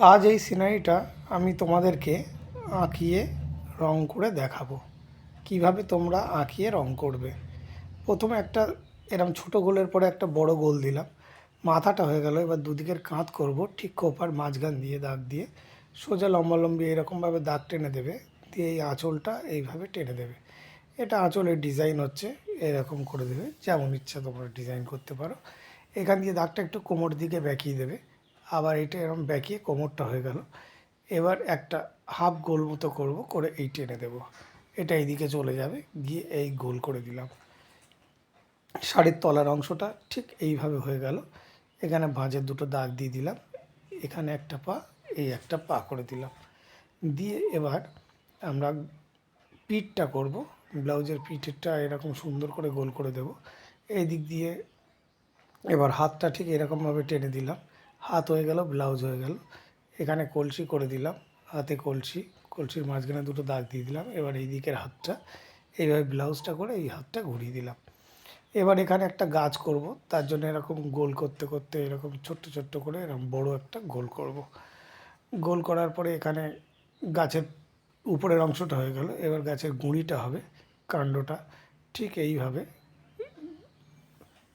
আজ এই সিনারিটা আমি তোমাদেরকে আঁকিয়ে রং করে দেখাবো কিভাবে তোমরা আঁকিয়ে রং করবে। প্রথমে একটা এরকম ছোট গোলের পরে একটা বড় গোল দিলাম, মাথাটা হয়ে গেল। এবার দুদিকের কাঁধ করব, ঠিক কোপার মাঝখান দিয়ে দাগ দিয়ে সোজা লম্বালম্বি এরকমভাবে দাগ টেনে দেবে, দিয়ে এই আঁচলটা এইভাবে টেনে দেবে। এটা আঁচলের ডিজাইন হচ্ছে, এরকম করে দেবে, যেমন ইচ্ছা তোমরা ডিজাইন করতে পারো। এখান দিয়ে দাগটা একটু কোমর দিকে বেঁকিয়ে দেবে, আবার এটা এরকম বেঁকিয়ে কোমরটা হয়ে গেল। এবার একটা হাফ গোল মতো করবো, করে এই টেনে দেবো, এটা এইদিকে চলে যাবে, গিয়ে এই গোল করে দিলাম। শাড়ির তলার অংশটা ঠিক এইভাবে হয়ে গেল। এখানে ভাঁজের দুটো দাগ দিয়ে দিলাম, এখানে একটা পা, এই একটা পা করে দিলাম। দিয়ে এবার আমরা পিঠটা করব, ব্লাউজের পিঠেরটা এরকম সুন্দর করে গোল করে দেব। এই দিক দিয়ে এবার হাতটা ঠিক এরকমভাবে টেনে দিলাম, হাত হয়ে গেল, ব্লাউজ হয়ে গেল। এখানে কলসি করে দিলাম, হাতে কলসি, কলসির মাঝখানে দুটো দাগ দিয়ে দিলাম। এবার এই দিকের হাতটা এইভাবে ব্লাউজটা করে এই হাতটা ঘুরিয়ে দিলাম। এবার এখানে একটা গাছ করব, তার জন্য এরকম গোল করতে করতে এরকম ছোট্ট ছোট্ট করে এরকম বড় একটা গোল করব। গোল করার পরে এখানে গাছের উপরের অংশটা হয়ে গেল। এবার গাছের গুঁড়িটা হবে, কাণ্ডটা ঠিক এইভাবে।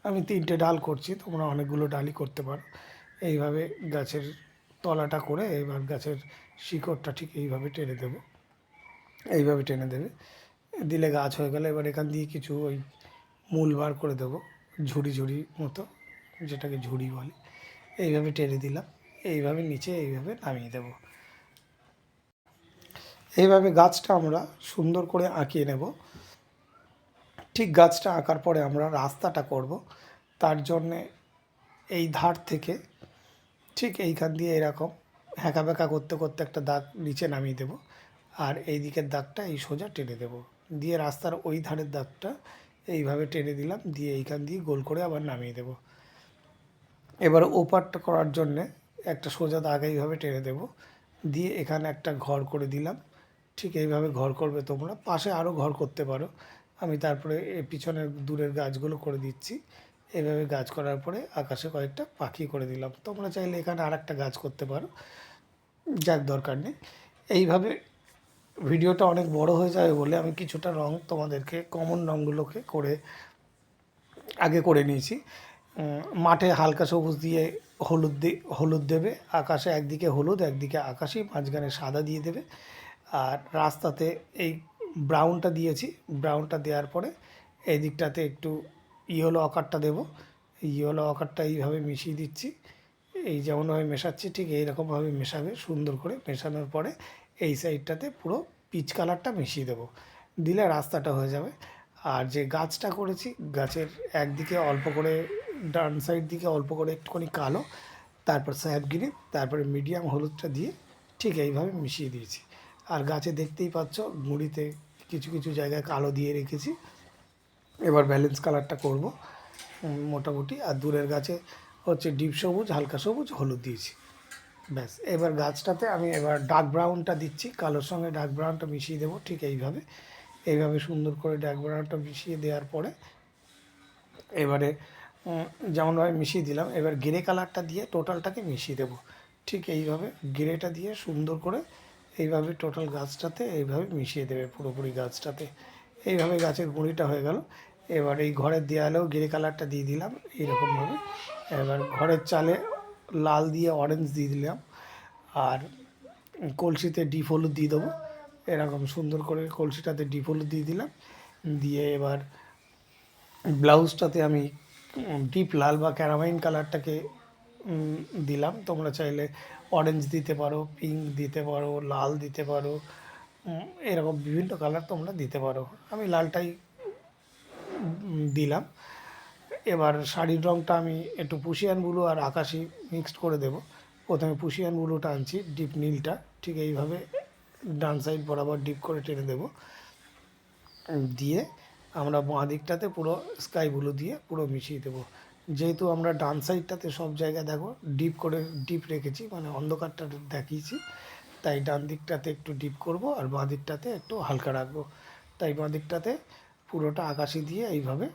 আমি 3টে ডাল করছি, তোমরা অনেকগুলো ডালই করতে পারো। এইভাবে গাছের তলাটা করে এবার গাছের শিকড়টা ঠিক এইভাবে টেনে দেবো, এইভাবে টেনে দেবে, দিলে গাছ হয়ে গেল। এবার এখান দিয়ে কিছু ওই মূল বার করে দেবো, ঝুড়ি ঝুড়ি মতো, যেটাকে ঝুড়ি বলে। এইভাবে টেনে দিলাম, এইভাবে নিচে এইভাবে নামিয়ে দেব। এইভাবে গাছটা আমরা সুন্দর করে আঁকিয়ে নেব। ঠিক গাছটা আঁকার পরে আমরা রাস্তাটা করব, তার জন্যে এই ধার থেকে ঠিক এইখান দিয়ে এরকম হ্যাঁকা ব্যাঁকা করতে করতে একটা দাগ নিচে নামিয়ে দেব, আর এই দিকের দাগটা এই সোজা টেনে দেব, দিয়ে রাস্তার ওই ধারের দাগটা এইভাবে টেনে দিলাম, দিয়ে এইখান দিয়ে গোল করে আবার নামিয়ে দেব। এবার ওপারটা করার জন্যে একটা সোজা দাগ এইভাবে টেনে দেব, দিয়ে এখানে একটা ঘর করে দিলাম। ঠিক এইভাবে ঘর করবে তোমরা, পাশে আরও ঘর করতে পারো। আমি তারপরে পিছনের দূরের গাছগুলো করে দিচ্ছি। এইভাবে গাছ করার পরে আকাশে কয়েকটা পাখি করে দিলাম। তোমরা চাইলে এখানে আর একটা গাছ করতে পারো, যার দরকার নেই। এইভাবে ভিডিওটা অনেক বড় হয়ে যাবে বলে আমি কিছুটা রং তোমাদেরকে, কমন রঙগুলোকে করে আগে করে নিয়েছি। মাঠে হালকা সবুজ দিয়ে হলুদ দেবে, আকাশে একদিকে হলুদ একদিকে আকাশি, মাঝখানে সাদা দিয়ে দেবে। আর রাস্তাতে এই ব্রাউনটা দিয়েছি, ব্রাউনটা দেওয়ার পরে এই দিকটাতে একটু ইয়েলো আকারটা দেবো। ইয়েলো আকারটা এইভাবে মিশিয়ে দিচ্ছি, এই যেমনভাবে মেশাচ্ছি ঠিক এইরকমভাবে মেশাবে। সুন্দর করে মেশানোর পরে এই সাইডটাতে পুরো পিচ কালারটা মিশিয়ে দেবো, দিলে রাস্তাটা হয়ে যাবে। আর যে গাছটা করেছি, গাছের একদিকে অল্প করে, ডান সাইড দিকে অল্প করে একটুখানি কালো, তারপর স্যাপ গ্রিন, তারপরে মিডিয়াম হলুদটা দিয়ে ঠিক এইভাবে মিশিয়ে দিয়েছি। আর গাছে দেখতেই পাচ্ছ গুঁড়িতে কিছু কিছু জায়গায় কালো দিয়ে রেখেছি। এবার ব্যালেন্স কালারটা করব মোটামুটি। আর দূরের গাছে হচ্ছে ডিপ সবুজ, হালকা সবুজ, হলুদ দিয়েছি, ব্যাস। এবার গাছটাতে আমি এবার ডার্ক ব্রাউনটা দিচ্ছি, কালোর সঙ্গে ডার্ক ব্রাউনটা মিশিয়ে দেবো ঠিক এইভাবে। এইভাবে সুন্দর করে ডার্ক ব্রাউনটা মিশিয়ে দেওয়ার পরে এবারে যেমনভাবে মিশিয়ে দিলাম, এবার গ্রে কালারটা দিয়ে টোটালটাকে মিশিয়ে দেবো ঠিক এইভাবে। গ্রেটা দিয়ে সুন্দর করে এইভাবে টোটাল গাছটাতে এইভাবে মিশিয়ে দেবে, পুরোপুরি গাছটাতে। এইভাবে গাছের গুঁড়িটা হয়ে গেল। এবার এই ঘরের দেয়ালেও গ্রে কালারটা দিয়ে দিলাম এইরকমভাবে। এবার ঘরের চালে লাল দিয়ে অরেঞ্জ দিয়ে দিলাম, আর কলসিতে ডিপ হলুদ দিয়ে দেবো। এরকম সুন্দর করে কলসিটাতে ডিপ হলুদ দিয়ে দিলাম, দিয়ে এবার ব্লাউজটাতে আমি ডিপ লাল বা ক্যারামাইন কালারটাকে দিলাম। তোমরা চাইলে অরেঞ্জ দিতে পারো, পিঙ্ক দিতে পারো, লাল দিতে পারো, এরকম বিভিন্ন কালার তোমরা দিতে পারো। আমি লালটাই দিলাম। এবার শাড়ির রঙটা আমি একটু পুশিয়ান ব্লু আর আকাশি মিক্সড করে দেব। প্রথমে পুশিয়ান ব্লুটা আনছি, ডিপ নীলটা ঠিক এইভাবে ডান সাইড বরাবর ডিপ করে টেনে দেব, দিয়ে আমরা বাঁ দিকটাতে পুরো স্কাই ব্লু দিয়ে পুরো মিশিয়ে দেবো। যেহেতু আমরা ডান সাইডটাতে সব জায়গায় দেখো ডিপ করে ডিপ রেখেছি, মানে অন্ধকারটা দেখিয়েছি, তাই ডান দিকটাতে একটু ডিপ করব আর বাঁ দিকটাতে একটু হালকা রাখবো। তাই বাঁ দিকটাতে পুরোটা আকাশি দিয়ে এইভাবে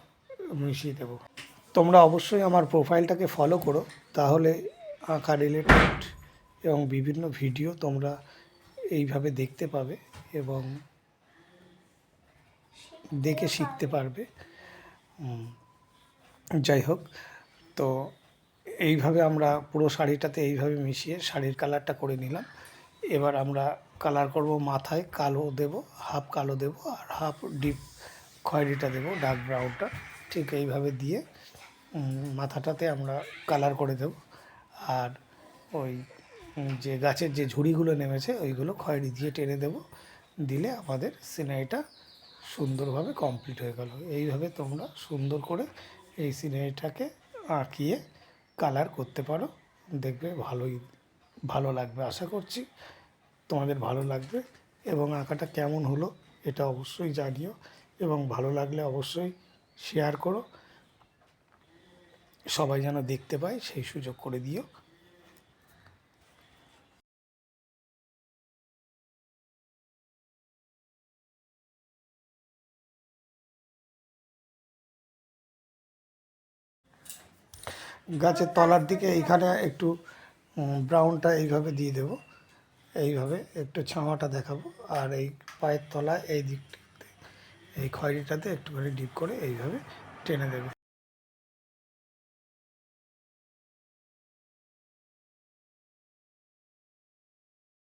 মিশিয়ে দেবো। তোমরা অবশ্যই আমার প্রোফাইলটাকে ফলো করো, তাহলে আঁকা রিলেটেড এবং বিভিন্ন ভিডিও তোমরা এইভাবে দেখতে পাবে এবং দেখে শিখতে পারবে। যাই হোক, তো এইভাবে আমরা পুরো শাড়িটাতে এইভাবে মিশিয়ে শাড়ির কালারটা করে নিলাম। এবার আমরা কালার করব, মাথায় কালো দেব, হাফ কালো দেব আর হাফ ডিপ খয়েরিটা দেব, ডার্ক ব্রাউনটা। ঠিক এইভাবে দিয়ে মাথাটাতে আমরা কালার করে দেব। আর ওই যে গাছের যে ঝুড়িগুলো নেমেছে ওইগুলো খয়েরি দিয়ে টেনে দেব। দিলে আমাদের সিনারিটা সুন্দরভাবে কমপ্লিট হয়ে গেল। এইভাবে তোমরা সুন্দর করে এই সিনারিটাকে আঁকিয়ে কালার করতে পারো, দেখবে ভালো লাগবে। আশা করছি তোমাদের ভালো লাগবে এবং আঁকাটা কেমন হলো এটা অবশ্যই জানিও এবং ভালো লাগলে অবশ্যই শেয়ার করো, সবাই যেন দেখতে পায় সেই সুযোগ করে দিও। গাছের তলার দিকে এইখানে একটু ব্রাউনটা এইভাবে দিয়ে দেবো, এইভাবে একটু ছাওয়াটা দেখাবো। আর এই পায়ের তলায় এই দিকটাতে এই খয়েরিটাতে একটুখানি ডিপ করে এইভাবে টেনে দেবে।